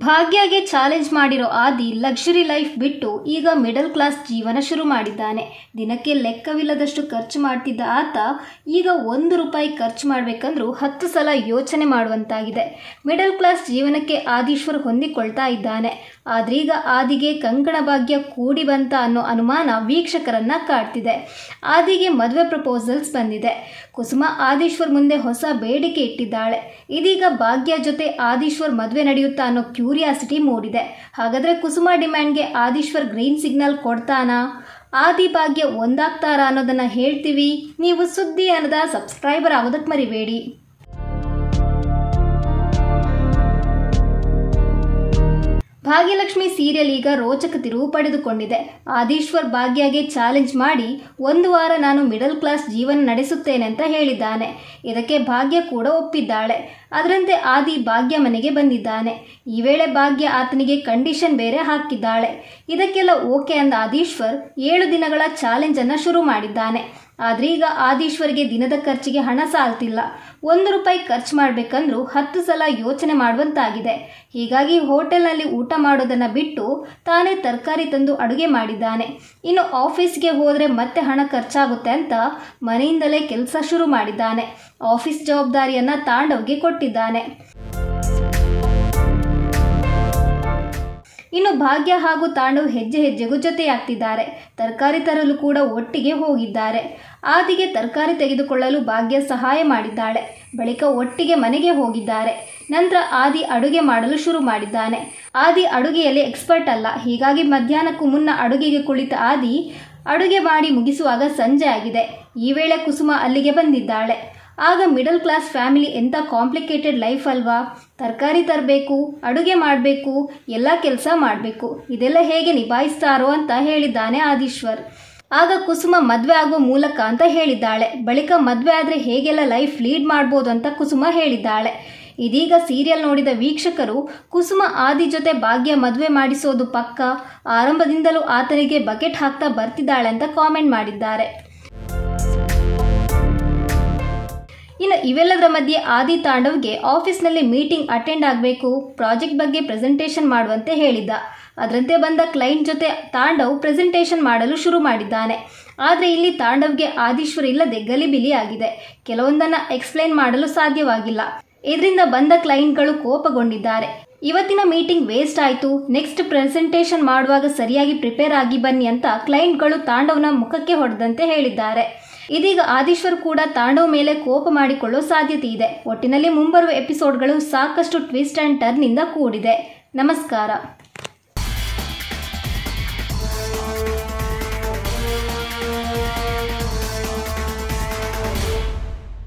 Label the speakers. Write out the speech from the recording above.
Speaker 1: ಭಾಗ್ಯಗೆ challenge ಮಾಡಿರೋ ಆದಿ luxury life ಬಿಟ್ಟು ಈಗ ಮಿಡಲ್ ಕ್ಲಾಸ್ ಜೀವನ ಶುರು ಮಾಡಿದ್ದಾನೆ. ದಿನಕ್ಕೆ ಲೆಕ್ಕವಿಲ್ಲದಷ್ಟು ಖರ್ಚು ಮಾಡ್ತಿದ್ದ ಆತ ಈಗ ₹1 ಖರ್ಚು ಮಾಡಬೇಕಂದ್ರೂ 10 ಸಲ ಯೋಚನೆ ಮಾಡುವಂತಾಗಿದೆ. ಮಿಡಲ್ ಕ್ಲಾಸ್ ಜೀವನಕ್ಕೆ ಆದೀಶ್ವರ್ ಹೊಂದಿಕೊಳ್ತಾ ಇದ್ದಾನೆ. ಆದ್ರೀಗ ಆದಿಗೆ ಕಂಕಣ ಭಾಗ್ಯ ಕೂಡಿ ಬಂತ ಅನ್ನೋ ಅನುಮಾನ ವೀಕ್ಷಕರನ್ನ ಕಾಡ್ತಿದೆ. ಆದಿಗೆ ಮದುವೆ ಪ್ರಪೋಸಲ್ಸ್ ಬಂದಿದೆ. ಕುಸುಮ ಆದೀಶ್ವರ್ ಮುಂದೆ ಹೊಸ ಬೇಡಿಕೆ ಇಟ್ಟಿದ್ದಾಳೆ. ಇದೀಗ ಭಾಗ್ಯ ಜೊತೆ ಆದೀಶ್ವರ್ ಮದುವೆ ನಡೆಯುತ್ತಾ ಅನ್ನೋ ಕ್ಯೂರಿಯಾಸಿಟಿ ಮೂಡಿದೆ. ಹಾಗಾದ್ರೆ ಕುಸುಮ ಡಿಮ್ಯಾಂಡ್ಗೆ ಆದೀಶ್ವರ್ ಗ್ರೀನ್ ಸಿಗ್ನಲ್ ಕೊಡ್ತಾನಾ? ಆದಿ ಭಾಗ್ಯ ಒಂದಾಗ್ತಾರಾ ಅನ್ನೋದನ್ನ ಹೇಳ್ತೀವಿ. ನೀವು ಸುದ್ದಿ ಅನ್ನದ ಸಬ್ಸ್ಕ್ರೈಬರ್ ಆಗೋದಕ್ಕೆ ಮರಿಬೇಡಿ. ಭಾಗ್ಯಲಕ್ಷ್ಮಿ ಸೀರಿಯಲ್ ಈಗ ರೋಚಕ ತಿರುವು ಪಡೆದುಕೊಂಡಿದೆ. ಆದೀಶ್ವರ್ ಭಾಗ್ಯಗೆ ಚಾಲೆಂಜ್ ಮಾಡಿ 1 ವಾರ ನಾನು ಮಿಡಲ್ ಕ್ಲಾಸ್ ಜೀವನ ನಡೆಸುತ್ತೇನೆ ಅಂತ ಹೇಳಿದ್ದಾನೆ. ಇದಕ್ಕೆ ಭಾಗ್ಯ ಕೂಡ ಒಪ್ಪಿದ್ದಾಳೆ. ಅದರಂತೆ ಆದಿ ಭಾಗ್ಯ ಮನೆಗೆ ಬಂದಿದ್ದಾನೆ. ಈ ವೇಳೆ ಭಾಗ್ಯ ಆತನಿಗೆ ಕಂಡೀಷನ್ ಬೇರೆ ಹಾಕಿದ್ದಾಳೆ. ಇದಕ್ಕೆಲ್ಲ ಓಕೆ ಅಂದ ಆದೀಶ್ವರ್ 7 ದಿನಗಳ ಚಾಲೆಂಜ್ ಅನ್ನು ಶುರು ಮಾಡಿದ್ದಾನೆ. ಆದ್ರೀಗ ಆದೀಶ್ವರ್ಗೆ ದಿನದ ಖರ್ಚಿಗೆ ಹಣ ಸಾಲ್ತಿಲ್ಲ. ₹1 ಖರ್ಚು ಮಾಡಬೇಕಂದ್ರೂ 10 ಸಲ ಯೋಚನೆ ಮಾಡುವಂತಾಗಿದೆ. ಹೀಗಾಗಿ ಹೋಟೆಲ್ನಲ್ಲಿ ಊಟ ಮಾಡೋದನ್ನು ಬಿಟ್ಟು ತಾನೇ ತರಕಾರಿ ತಂದು ಅಡುಗೆ ಮಾಡಿದ್ದಾನೆ. ಇನ್ನು ಆಫೀಸ್ಗೆ ಹೋದರೆ ಮತ್ತೆ ಹಣ ಖರ್ಚಾಗುತ್ತೆ ಅಂತ ಮನೆಯಿಂದಲೇ ಕೆಲಸ ಶುರು ಮಾಡಿದ್ದಾನೆ. ಆಫೀಸ್ ಜವಾಬ್ದಾರಿಯನ್ನು ತಾಂಡವ್ಗೆ ಕೊಟ್ಟಿದ್ದಾನೆ. ಇನ್ನು ಭಾಗ್ಯ ಹಾಗೂ ತಾಂಡವ್ ಹೆಜ್ಜೆ ಹೆಜ್ಜೆಗೂ ಜೊತೆಯಾಗ್ತಿದ್ದಾರೆ. ತರಕಾರಿ ತರಲು ಕೂಡ ಒಟ್ಟಿಗೆ ಹೋಗಿದ್ದಾರೆ. ಆದಿಗೆ ತರಕಾರಿ ತೆಗೆದುಕೊಳ್ಳಲು ಭಾಗ್ಯ ಸಹಾಯ ಮಾಡಿದ್ದಾಳೆ. ಬಳಿಕ ಒಟ್ಟಿಗೆ ಮನೆಗೆ ಹೋಗಿದ್ದಾರೆ. ನಂತರ ಆದಿ ಅಡುಗೆ ಮಾಡಲು ಶುರು ಮಾಡಿದ್ದಾನೆ. ಆದಿ ಅಡುಗೆಯಲ್ಲಿ ಎಕ್ಸ್ಪರ್ಟ್ ಅಲ್ಲ. ಹೀಗಾಗಿ ಮಧ್ಯಾಹ್ನಕ್ಕೂ ಮುನ್ನ ಅಡುಗೆಗೆ ಕುಳಿತ ಆದಿ ಅಡುಗೆ ಮಾಡಿ ಮುಗಿಸುವಾಗ ಸಂಜೆ ಆಗಿದೆ. ಈ ವೇಳೆ ಕುಸುಮ ಅಲ್ಲಿಗೆ ಬಂದಿದ್ದಾಳೆ. ಆಗ ಮಿಡಲ್ ಕ್ಲಾಸ್ ಫ್ಯಾಮಿಲಿ ಎಂಥ ಕಾಂಪ್ಲಿಕೇಟೆಡ್ ಲೈಫ್ ಅಲ್ವಾ. ತರಕಾರಿ ತರಬೇಕು, ಅಡುಗೆ ಮಾಡಬೇಕು, ಎಲ್ಲ ಕೆಲಸ ಮಾಡಬೇಕು. ಇದೆಲ್ಲ ಹೇಗೆ ನಿಭಾಯಿಸ್ತಾರೋ ಅಂತ ಹೇಳಿದ್ದಾನೆ ಆದೀಶ್ವರ್. ಆಗ ಕುಸುಮ ಮದುವೆ ಆಗುವ ಮೂಲಕ ಅಂತ ಹೇಳಿದ್ದಾಳೆ. ಬಳಿಕ ಮದುವೆ ಆದರೆ ಹೇಗೆಲ್ಲ ಲೈಫ್ ಲೀಡ್ ಮಾಡ್ಬೋದು ಅಂತ ಕುಸುಮ ಹೇಳಿದ್ದಾಳೆ. ಇದೀಗ ಸೀರಿಯಲ್ ನೋಡಿದ ವೀಕ್ಷಕರು ಕುಸುಮ ಆದಿ ಜೊತೆ ಭಾಗ್ಯ ಮದುವೆ ಮಾಡಿಸೋದು ಪಕ್ಕ, ಆರಂಭದಿಂದಲೂ ಆತನಿಗೆ ಬಕೆಟ್ ಹಾಕ್ತಾ ಬರ್ತಿದ್ದಾಳೆ ಅಂತ ಕಾಮೆಂಟ್ ಮಾಡಿದ್ದಾರೆ. ಇನ್ನು ಇವೆಲ್ಲದರ ಮಧ್ಯೆ ಆದಿ ತಾಂಡವ್ಗೆ ಆಫೀಸ್ನಲ್ಲಿ ಮೀಟಿಂಗ್ ಅಟೆಂಡ್ ಆಗಬೇಕು, ಪ್ರಾಜೆಕ್ಟ್ ಬಗ್ಗೆ ಪ್ರೆಸೆಂಟೇಷನ್ ಮಾಡುವಂತೆ ಹೇಳಿದ್ದ. ಅದರಂತೆ ಬಂದ ಕ್ಲೈಂಟ್ ಜೊತೆ ತಾಂಡವ್ ಪ್ರೆಸೆಂಟೇಷನ್ ಮಾಡಲು ಶುರು ಮಾಡಿದ್ದಾನೆ. ಆದರೆ ಇಲ್ಲಿ ತಾಂಡವ್ಗೆ ಆದೀಶ್ವರ್ ಇಲ್ಲದೆ ಗಲಿಬಿಲಿ ಆಗಿದೆ. ಕೆಲವೊಂದನ್ನು ಎಕ್ಸ್ಪ್ಲೈನ್ ಮಾಡಲು ಸಾಧ್ಯವಾಗಿಲ್ಲ. ಇದರಿಂದ ಬಂದ ಕ್ಲೈಂಟ್ಗಳು ಕೋಪಗೊಂಡಿದ್ದಾರೆ. ಇವತ್ತಿನ ಮೀಟಿಂಗ್ ವೇಸ್ಟ್ ಆಯಿತು, ನೆಕ್ಸ್ಟ್ ಪ್ರೆಸೆಂಟೇಷನ್ ಮಾಡುವಾಗ ಸರಿಯಾಗಿ ಪ್ರಿಪೇರ್ ಆಗಿ ಬನ್ನಿ ಅಂತ ಕ್ಲೈಂಟ್ಗಳು ತಾಂಡವ್ನ ಮುಖಕ್ಕೆ ಹೊಡೆದಂತೆ ಹೇಳಿದ್ದಾರೆ. ಇದೀಗ ಆದೀಶ್ವರ್ ಕೂಡ ತಾಂಡವ್ ಮೇಲೆ ಕೋಪ ಮಾಡಿಕೊಳ್ಳೋ ಸಾಧ್ಯತೆ ಇದೆ. ಒಟ್ಟಿನಲ್ಲಿ ಮುಂಬರುವ ಎಪಿಸೋಡ್ಗಳು ಸಾಕಷ್ಟು ಟ್ವಿಸ್ಟ್ ಆ್ಯಂಡ್ ಟರ್ನ್ ಇಂದ ಕೂಡಿದೆ. ನಮಸ್ಕಾರ.